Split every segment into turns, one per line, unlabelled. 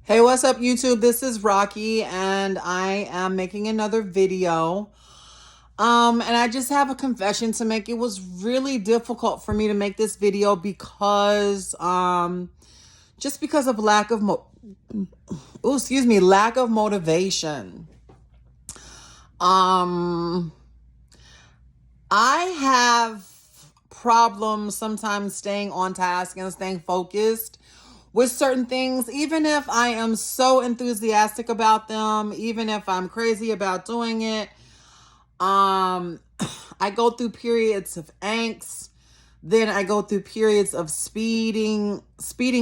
Hey, what's up, YouTube? This is Rocky, and I am making another video. And I just have a confession to make. It was really difficult for me to make this video because, just because of lack of motivation. Um, I have problems sometimes staying on task and staying focused with certain things, even if I am so enthusiastic about them, even if I'm crazy about doing it. I go through periods of angst, then I go through periods of speeding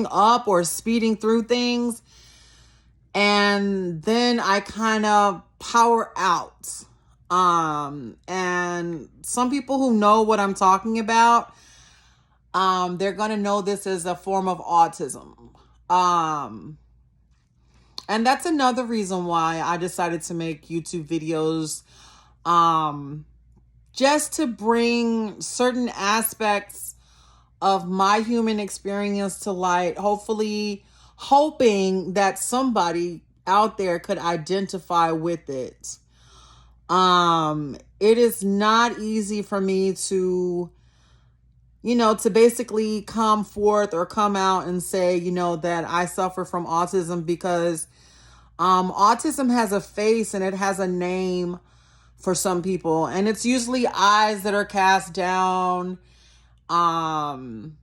up or speeding through things, and then I kind of power out. And some people who know what I'm talking about, they're gonna know this is a form of autism. Um, and that's another reason why I decided to make YouTube videos, um, just to bring certain aspects of my human experience to light, hopefully hoping that somebody out there could identify with it. It is not easy for me to basically come forth or come out and say, that I suffer from autism, because autism has a face and it has a name for some people, and it's usually eyes that are cast down, um,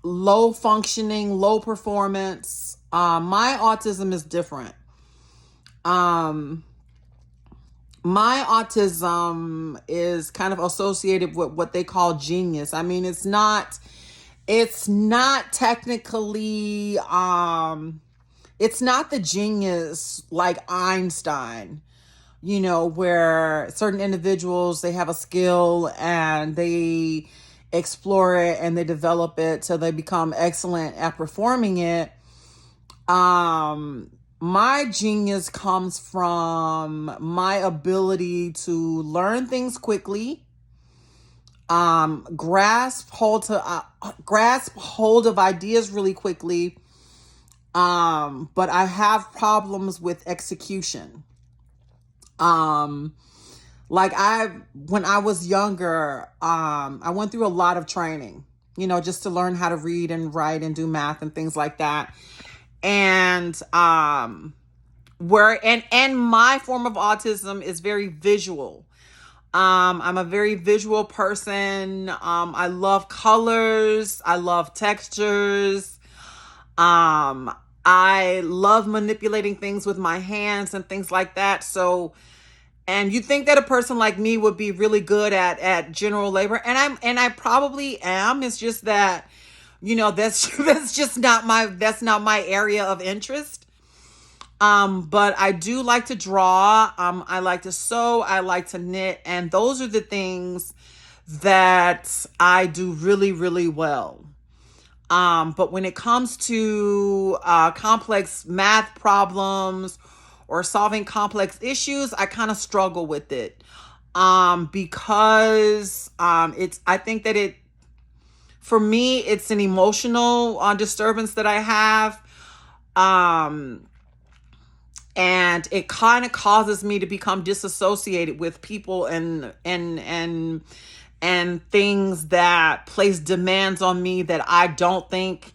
low functioning, low performance. My autism is different. Um, my autism is kind of associated with what they call genius. I mean, it's not technically, it's not the genius like Einstein, where certain individuals, they have a skill and they explore it and they develop it till they become excellent at performing it. My genius comes from my ability to learn things quickly, grasp hold of ideas really quickly. But I have problems with execution. Like when I was younger, I went through a lot of training, just to learn how to read and write and do math and things like that. And and my form of autism is very visual. I'm a very visual person. I love colors. I love textures. I love manipulating things with my hands and things like that. So, and you think that a person like me would be really good at general labor, and I probably am. It's just that, that's that's not my area of interest. But I do like to draw. I like to sew. I like to knit, and those are the things that I do really, really well. But when it comes to complex math problems or solving complex issues, I kind of struggle with it. Because I think that for me, it's an emotional disturbance that I have. And it kind of causes me to become disassociated with people and things that place demands on me that I don't think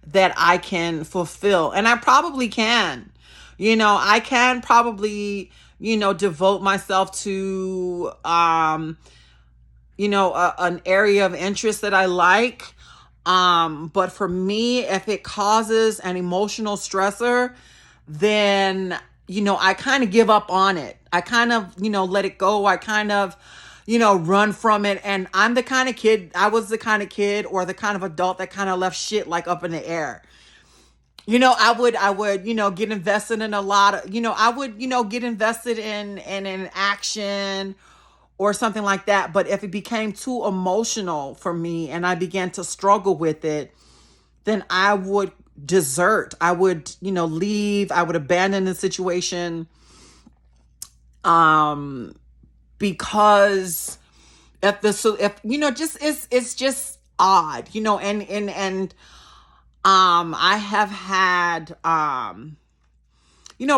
that I can fulfill. And I probably can. I can probably, devote myself to, an area of interest that I like. But for me, if it causes an emotional stressor, then, I kind of give up on it. I kind of, let it go. I kind of, run from it. And I was the kind of kid or the kind of adult that kind of left shit like up in the air. I would, get invested in a lot of, I would, get invested in an action or something like that. But if it became too emotional for me and I began to struggle with it, then I would desert. I would, leave. I would abandon the situation. Because it's just odd, and I have had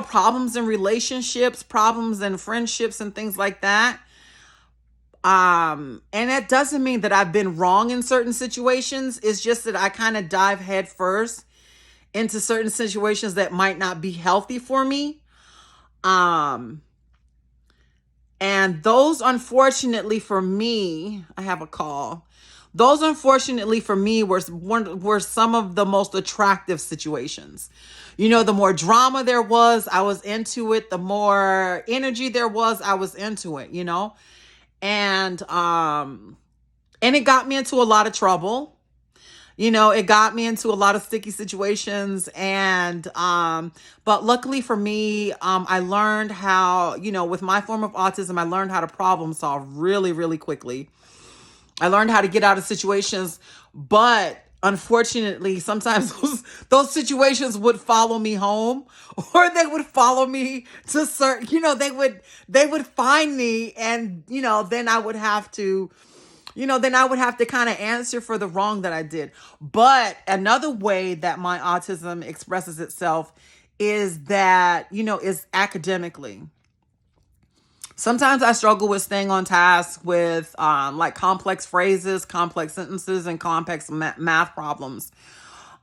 problems in relationships, problems in friendships and things like that. And that doesn't mean that I've been wrong in certain situations. It's just that I kind of dive head first into certain situations that might not be healthy for me. Um, and those, unfortunately for me, I have a call. Those, unfortunately for me, were some of the most attractive situations. The more drama there was, I was into it. The more energy there was, I was into it. And it got me into a lot of trouble. It got me into a lot of sticky situations. But luckily for me, I learned how, with my form of autism, I learned how to problem solve really, really quickly. I learned how to get out of situations, but unfortunately, sometimes those situations would follow me home, or they would follow me to certain, they would find me, and, then I would have to, kind of answer for the wrong that I did. But another way that my autism expresses itself is that, is academically. Sometimes I struggle with staying on task with like complex phrases, complex sentences, and complex math problems.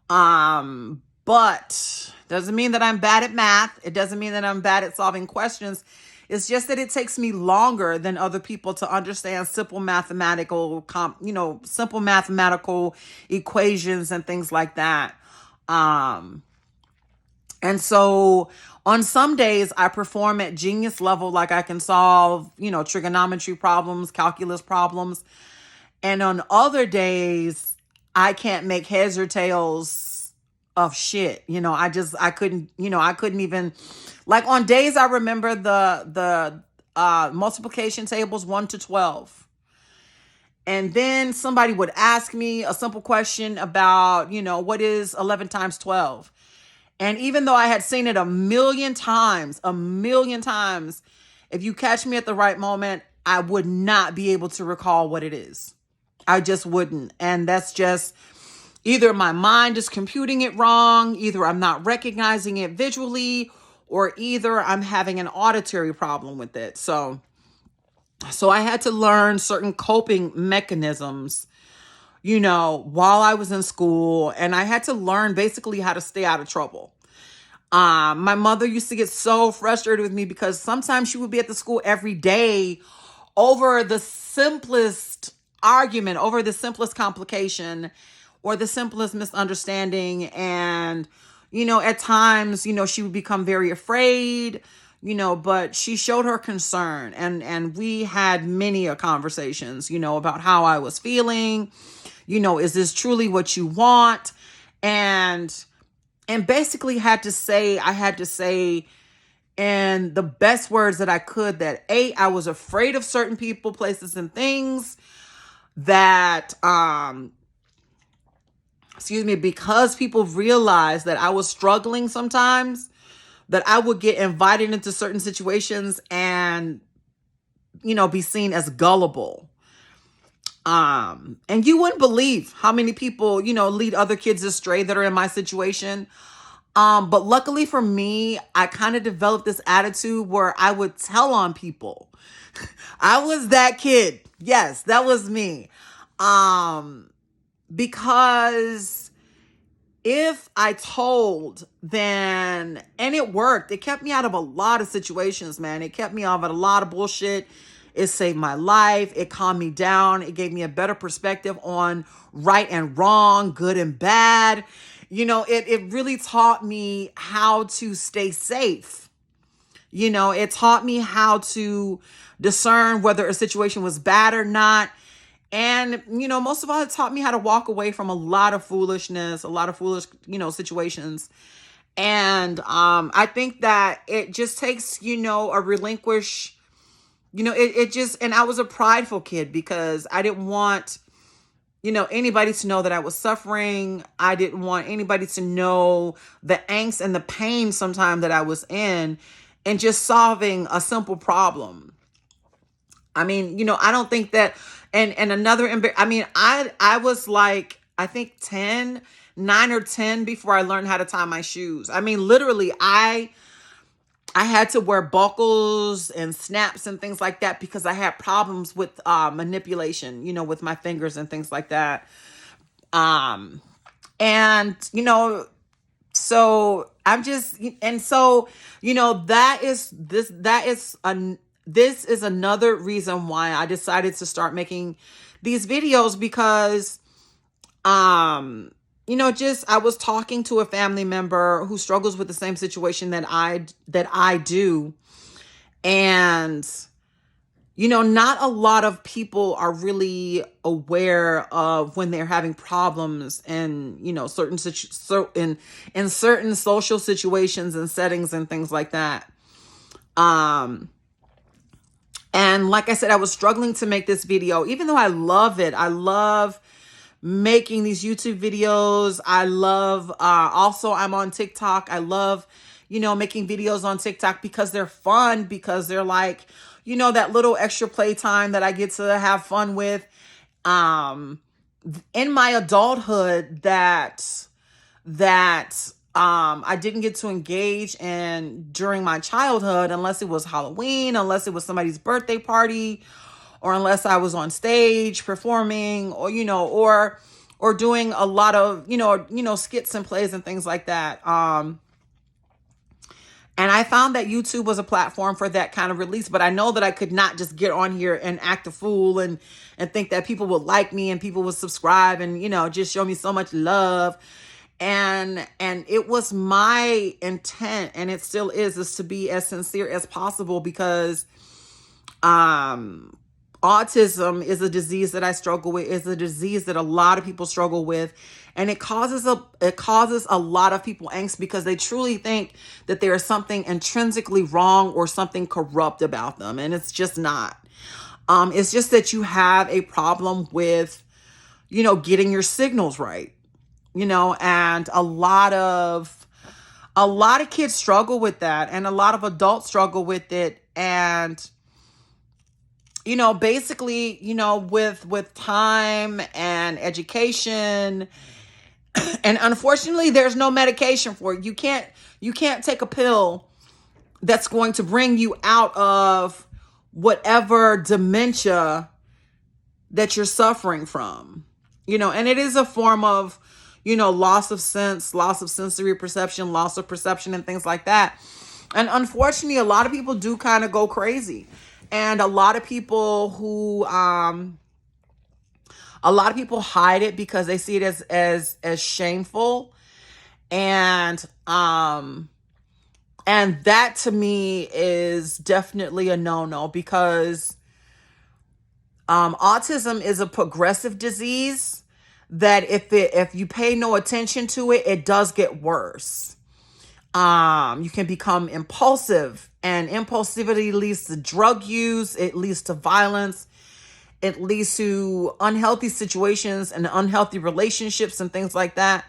But doesn't mean that I'm bad at math. It doesn't mean that I'm bad at solving questions. It's just that it takes me longer than other people to understand simple mathematical equations and things like that. Um, and so on some days I perform at genius level, like I can solve, trigonometry problems, calculus problems. And on other days, I can't make heads or tails of shit. I couldn't even, like, on days I remember the multiplication tables 1 to 12. And then somebody would ask me a simple question about, what is 11 times 12? And even though I had seen it a million times, if you catch me at the right moment, I would not be able to recall what it is. I just wouldn't. And that's just either my mind is computing it wrong, either I'm not recognizing it visually, or either I'm having an auditory problem with it. So I had to learn certain coping mechanisms, while I was in school, and I had to learn basically how to stay out of trouble. My mother used to get so frustrated with me because sometimes she would be at the school every day over the simplest argument, over the simplest complication, or the simplest misunderstanding. And, at times, she would become very afraid, but she showed her concern, and we had many conversations, about how I was feeling. Is this truly what you want? And basically I had to say in the best words that I could that I was afraid of certain people, places, and things, that because people realized that I was struggling sometimes, that I would get invited into certain situations and be seen as gullible. And you wouldn't believe how many people, lead other kids astray that are in my situation. But luckily for me, I kind of developed this attitude where I would tell on people. I was that kid. Yes, that was me. Because if I told, then, and it worked, it kept me out of a lot of situations, man. It kept me out of a lot of bullshit. It saved my life. It calmed me down. It gave me a better perspective on right and wrong, good and bad. It really taught me how to stay safe. It taught me how to discern whether a situation was bad or not. And, most of all, it taught me how to walk away from a lot of foolishness, a lot of foolish, situations. And I think that it just takes, a relinquish, it just, and I was a prideful kid because I didn't want, anybody to know that I was suffering. I didn't want anybody to know the angst and the pain sometimes that I was in, and just solving a simple problem. I mean, I don't think that, and another, I was like, I think 9 or 10 before I learned how to tie my shoes. I mean, literally, I had to wear buckles and snaps and things like that because I had problems with manipulation, with my fingers and things like that. Um, and so I'm just, and so this is another reason why I decided to start making these videos because just I was talking to a family member who struggles with the same situation that I do. And not a lot of people are really aware of when they're having problems and in certain social situations and settings and things like that. And like I said, I was struggling to make this video, even though I love it. I love making these YouTube videos. I love, also I'm on TikTok. I love, making videos on TikTok because they're fun, because they're like, that little extra playtime that I get to have fun with. In my adulthood that I didn't get to engage in during my childhood, unless it was Halloween, unless it was somebody's birthday party, or unless I was on stage performing, or or doing a lot of skits and plays and things like that. And I found that YouTube was a platform for that kind of release, but I know that I could not just get on here and act a fool and think that people would like me and people would subscribe and just show me so much love. And it was my intent, and it still is to be as sincere as possible, because autism is a disease that I struggle with. It's a disease that a lot of people struggle with, and it causes a lot of people angst because they truly think that there is something intrinsically wrong or something corrupt about them, and it's just not. It's just that you have a problem with getting your signals right. And a lot of kids struggle with that, and a lot of adults struggle with it. And basically, with time and education, and unfortunately there's no medication for it. You can't take a pill that's going to bring you out of whatever dementia that you're suffering from. And it is a form of loss of sense, loss of sensory perception, loss of perception, and things like that. And unfortunately, a lot of people do kind of go crazy. And a lot of people hide it because they see it as shameful. And that to me is definitely a no-no, because autism is a progressive disease that if you pay no attention to it, it does get worse. You can become impulsive, and impulsivity leads to drug use. It leads to violence. It leads to unhealthy situations and unhealthy relationships and things like that.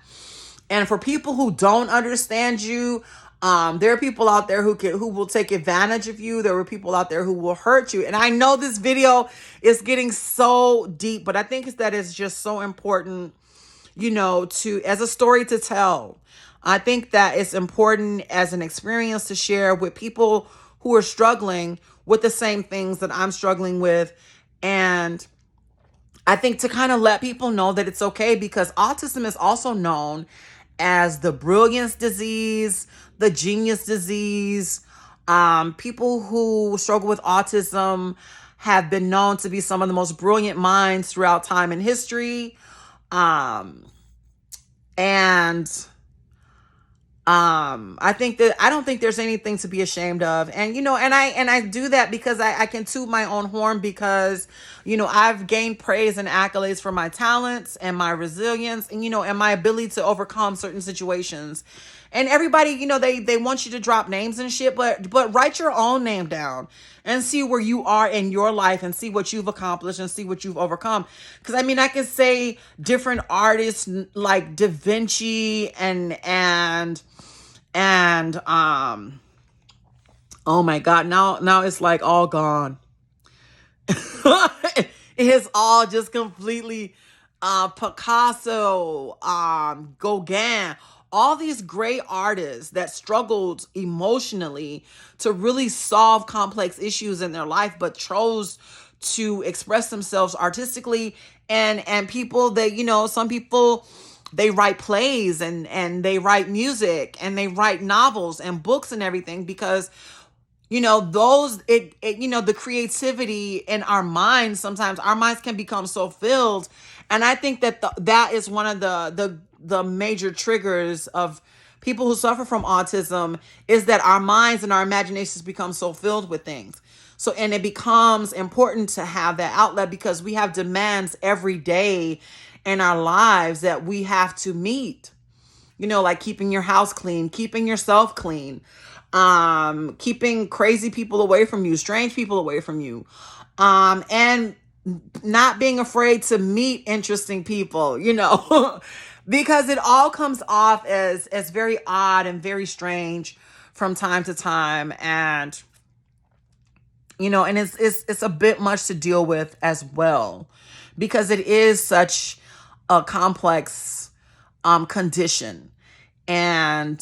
And for people who don't understand you, there are people out there who will take advantage of you. There are people out there who will hurt you. And I know this video is getting so deep, but I think that it's just so important, as a story to tell. I think that it's important as an experience to share with people who are struggling with the same things that I'm struggling with. And I think to kind of let people know that it's okay, because autism is also known as the brilliance disease, the genius disease. People who struggle with autism have been known to be some of the most brilliant minds throughout time and history. I don't think there's anything to be ashamed of. And, and I do that because I can toot my own horn, because, I've gained praise and accolades for my talents and my resilience and, and my ability to overcome certain situations. And everybody, they want you to drop names and shit, but write your own name down and see where you are in your life and see what you've accomplished and see what you've overcome. Because I could say different artists like Da Vinci and oh my God, now it's like all gone. It's all just completely Picasso, Gauguin, all these great artists that struggled emotionally to really solve complex issues in their life, but chose to express themselves artistically. And people that, some people, they write plays and they write music and they write novels and books and everything because those the creativity in our minds, sometimes our minds can become so filled. And I think that that is one of the major triggers of people who suffer from autism, is that our minds and our imaginations become so filled with things. So, and it becomes important to have that outlet because we have demands every day in our lives that we have to meet, like keeping your house clean, keeping yourself clean, keeping crazy people away from you, strange people away from you, and not being afraid to meet interesting people, because it all comes off as very odd and very strange from time to time. And and it's a bit much to deal with as well, because it is such a complex condition. And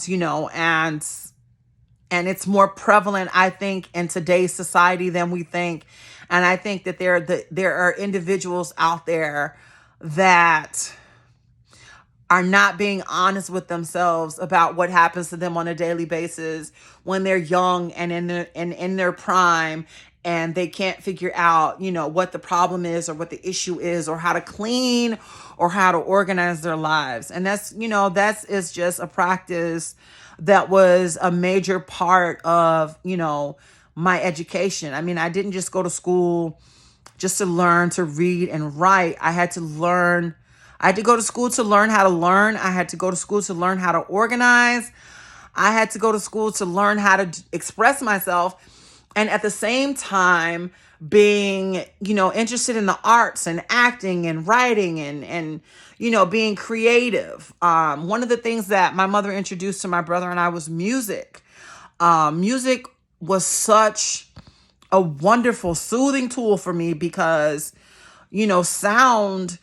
and it's more prevalent, I think, in today's society than we think. And I think that there are individuals out there that are not being honest with themselves about what happens to them on a daily basis when they're young and in their prime, and they can't figure out, what the problem is or what the issue is or how to clean or how to organize their lives. And that's is just a practice that was a major part of, my education. I mean, I didn't just go to school just to learn to read and write. I had to go to school to learn how to learn. I had to go to school to learn how to organize. I had to go to school to learn how to express myself. And at the same time, being, interested in the arts and acting and writing and being creative. One of the things that my mother introduced to my brother and I was music. Music was such a wonderful, soothing tool for me because, sound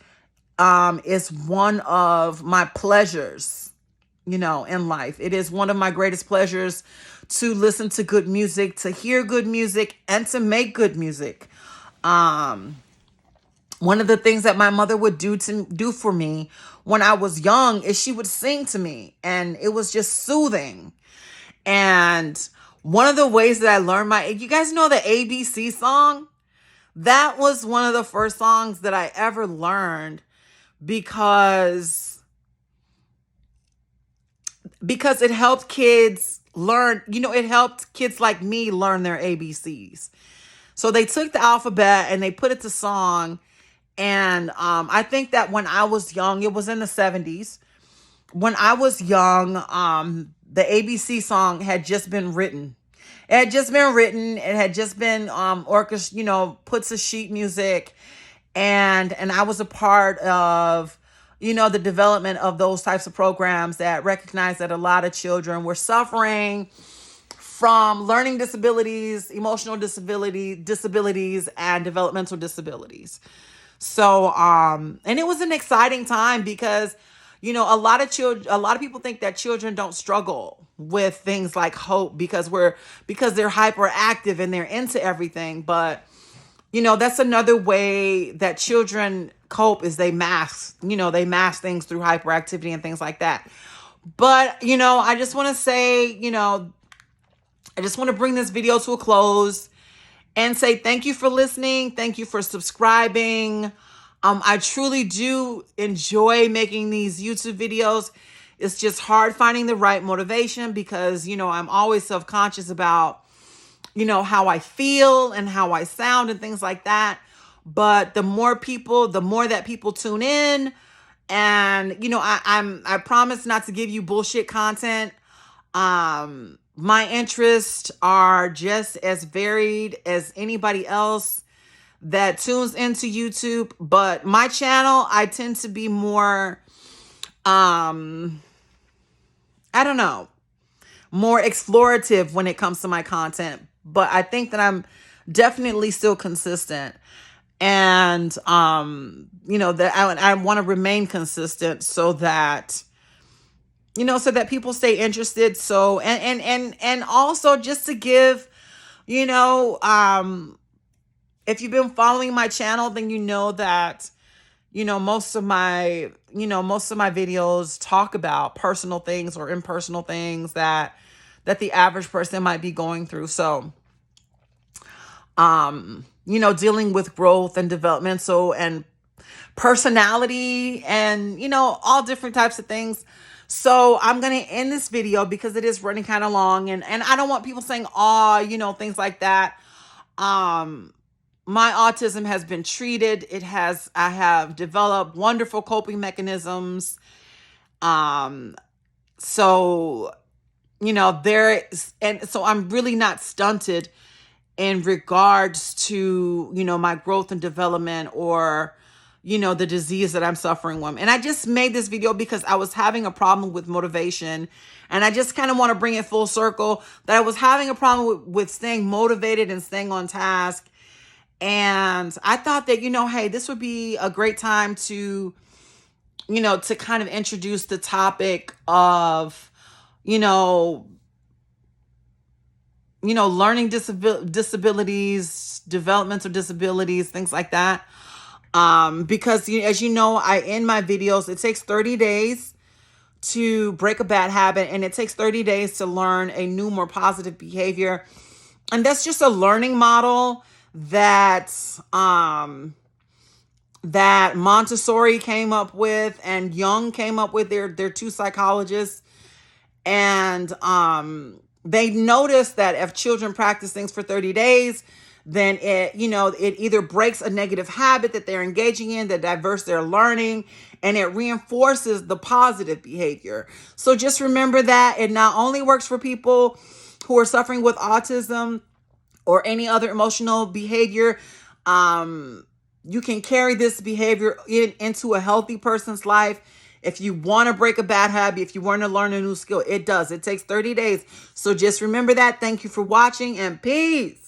is one of my pleasures, in life. It is one of my greatest pleasures to listen to good music, to hear good music, and to make good music. One of the things that my mother would do for me when I was young is she would sing to me, and it was just soothing. And one of the ways that I learned you guys know the ABC song? That was one of the first songs that I ever learned because it helped kids learn, it helped kids like me learn their ABCs. So they took the alphabet and they put it to song. And I think that when I was young, it was in the 70s. When I was young, the ABC song had just been written. It had just been written. It had just been put to sheet music. And I was a part of, the development of those types of programs that recognize that a lot of children were suffering from learning disabilities, emotional disabilities, and developmental disabilities. So, and it was an exciting time because, a lot of people think that children don't struggle with things like hope because they're hyperactive and they're into everything. But, that's another way that children cope, is they mask things through hyperactivity and things like that. But, I just want to say, I just want to bring this video to a close and say thank you for listening. Thank you for subscribing. I truly do enjoy making these YouTube videos. It's just hard finding the right motivation because, I'm always self-conscious about, how I feel and how I sound and things like that. But the more that people tune in, and, I promise not to give you bullshit content. My interests are just as varied as anybody else that tunes into YouTube, but my channel, I tend to be more, I don't know, more explorative when it comes to my content, but I think that I'm definitely still consistent. And, that I want to remain consistent so that, so that people stay interested. So, and also just to give, you know, if you've been following my channel, then you know that, most of my videos talk about personal things or impersonal things that the average person might be going through. So, dealing with growth and development, and personality, and, all different types of things. So I'm going to end this video because it is running kind of long, and I don't want people saying, things like that. My autism has been treated. I have developed wonderful coping mechanisms. So, so I'm really not stunted in regards to, my growth and development, or, the disease that I'm suffering from. And I just made this video because I was having a problem with motivation. And I just kind of want to bring it full circle that I was having a problem with staying motivated and staying on task. And I thought that, hey, this would be a great time to, to kind of introduce the topic of, learning disabilities, developmental disabilities, things like that. Because as you know, I end my videos, it takes 30 days to break a bad habit, and it takes 30 days to learn a new, more positive behavior. And that's just a learning model that that Montessori came up with and Jung came up with. They're two psychologists. And they noticed that if children practice things for 30 days, then it either breaks a negative habit that they're engaging in, that diverts their learning, and it reinforces the positive behavior. So just remember that it not only works for people who are suffering with autism or any other emotional behavior. You can carry this behavior into a healthy person's life. If you want to break a bad habit, if you want to learn a new skill, it does. It takes 30 days. So just remember that. Thank you for watching, and peace.